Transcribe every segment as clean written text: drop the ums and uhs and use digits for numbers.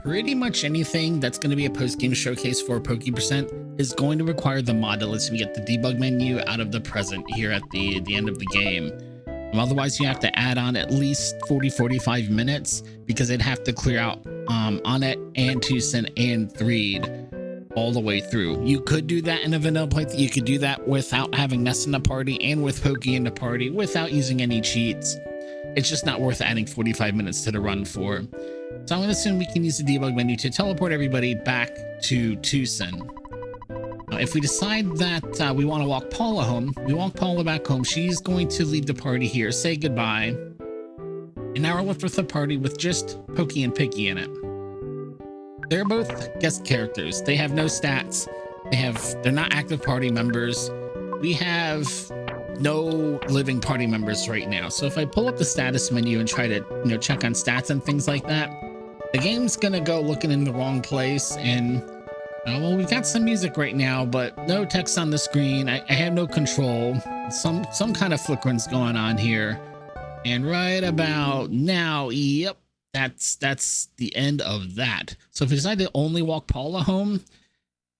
pretty much anything that's going to be a post-game showcase for Pokey Percent is going to require the mod that lets me get the debug menu out of the present here at the end of the game. Otherwise, you have to add on at least 40-45 minutes because it'd have to clear out Onett and Tucson and Threed all the way through. You could do that in a vanilla playthrough. You could do that without having Ness in the party and with Pokey in the party without using any cheats. It's just not worth adding 45 minutes to the run for. So I'm going to assume we can use the debug menu to teleport everybody back to Tucson. If we decide that we want to walk Paula home, we walk Paula back home. She's going to leave the party here, say goodbye. And now we're left with a party with just Pokey and Picky in it. They're both guest characters. They have no stats. They're not active party members. We have no living party members right now. So if I pull up the status menu and try to, check on stats and things like that, the game's gonna go looking in the wrong place. And well, we've got some music right now, but no text on the screen. I have no control. Some kind of flickering's going on here. And right about now, yep, that's the end of that. So if we decide to only walk Paula home,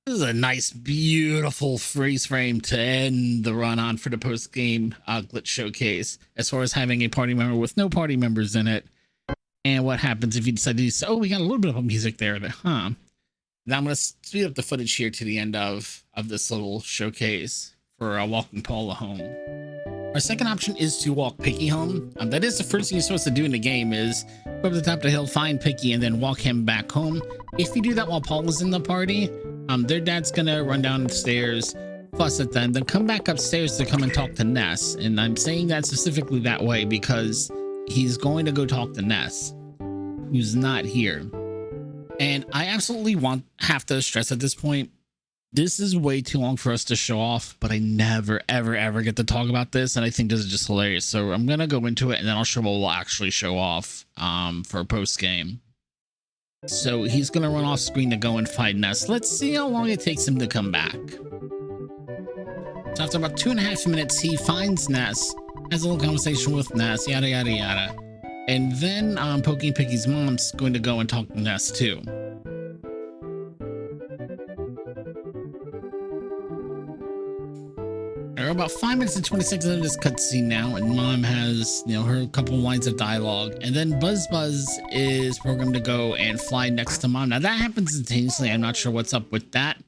this is a nice, beautiful freeze frame to end the run on for the post-game glitch showcase, as far as having a party member with no party members in it. And what happens if you decide to do so? Oh, we got a little bit of music there. Now I'm going to speed up the footage here to the end of this little showcase for walking Paula home. Our second option is to walk Picky home. That is the first thing you're supposed to do in the game, is go up to the top of the hill, find Picky, and then walk him back home. If you do that while Paula's in the party, their dad's going to run down the stairs, fuss at them, then come back upstairs to come and talk to Ness. And I'm saying that specifically that way because he's going to go talk to Ness, who's not here. And I absolutely have to stress at this point, this is way too long for us to show off, but I never, ever get to talk about this. And I think this is just hilarious. So I'm going to go into it and then I'll show what we'll actually show off for post game. So he's going to run off screen to go and find Ness. Let's see how long it takes him to come back. So after about 2.5 minutes, he finds Ness, has a little conversation with Ness, yada, yada, yada. And then Pokey and Picky's mom's going to go and talk to Ness too. We're about 5 minutes and 20 seconds into this cutscene now, and Mom has, her couple lines of dialogue. And then Buzz is programmed to go and fly next to Mom. Now that happens instantaneously. I'm not sure what's up with that.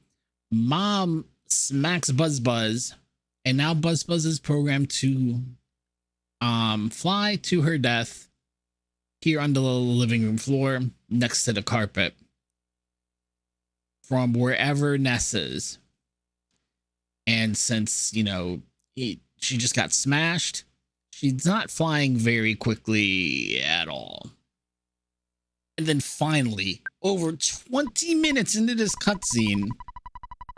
Mom smacks Buzz, and now Buzz is programmed to fly to her death here on the living room floor next to the carpet from wherever Ness is. And since, she just got smashed, she's not flying very quickly at all. And then finally, over 20 minutes into this cutscene,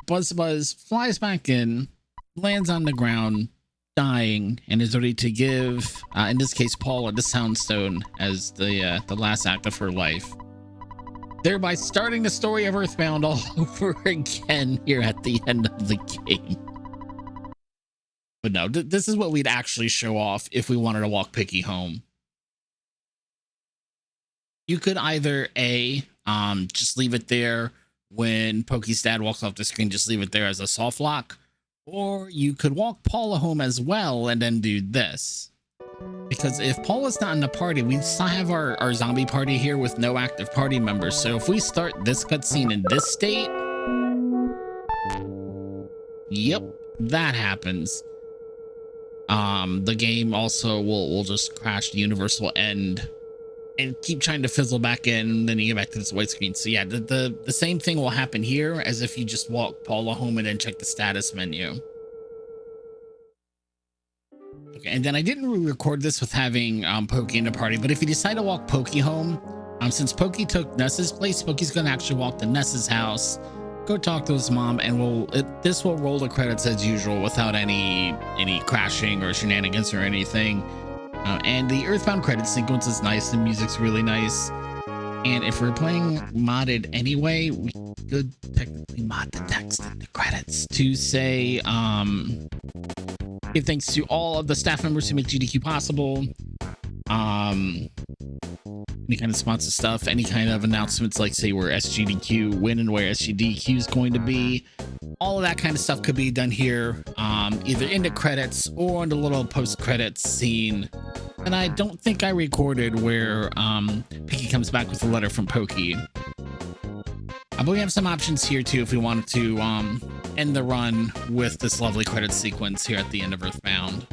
Buzz flies back in, lands on the ground, dying, and is ready to give, in this case, Paula the Sound Stone as the last act of her life, thereby starting the story of EarthBound all over again here at the end of the game. But no, this is what we'd actually show off if we wanted to walk Picky home. You could either just leave it there when Pokey's dad walks off the screen, just leave it there as a soft lock, or you could walk Paula home as well and then do this. Because if Paula's not in the party, we still have our zombie party here with no active party members. So if we start this cutscene in this state, yep, that happens. The game also will just crash. The universe will end and keep trying to fizzle back in. Then you get back to this white screen. So yeah, the same thing will happen here as if you just walk Paula home and then check the status menu. Okay, and then I didn't re-record this with having Pokey in the party, but if you decide to walk Pokey home, since Pokey took Ness's place, Pokey's gonna actually walk to Ness's house, go talk to his mom, and this will roll the credits as usual without any crashing or shenanigans or anything. And the EarthBound credit sequence is nice. The music's really nice. And if we're playing modded anyway, we could technically mod the text in the credits to say, give thanks to all of the staff members who make GDQ possible. any kind of sponsored stuff, any kind of announcements, like say where SGDQ win and where SGDQ is going to be. All of that kind of stuff could be done here, either in the credits or in the little post-credits scene. And I don't think I recorded where Pokey comes back with a letter from Pokey. But we have some options here too if we wanted to end the run with this lovely credit sequence here at the end of EarthBound.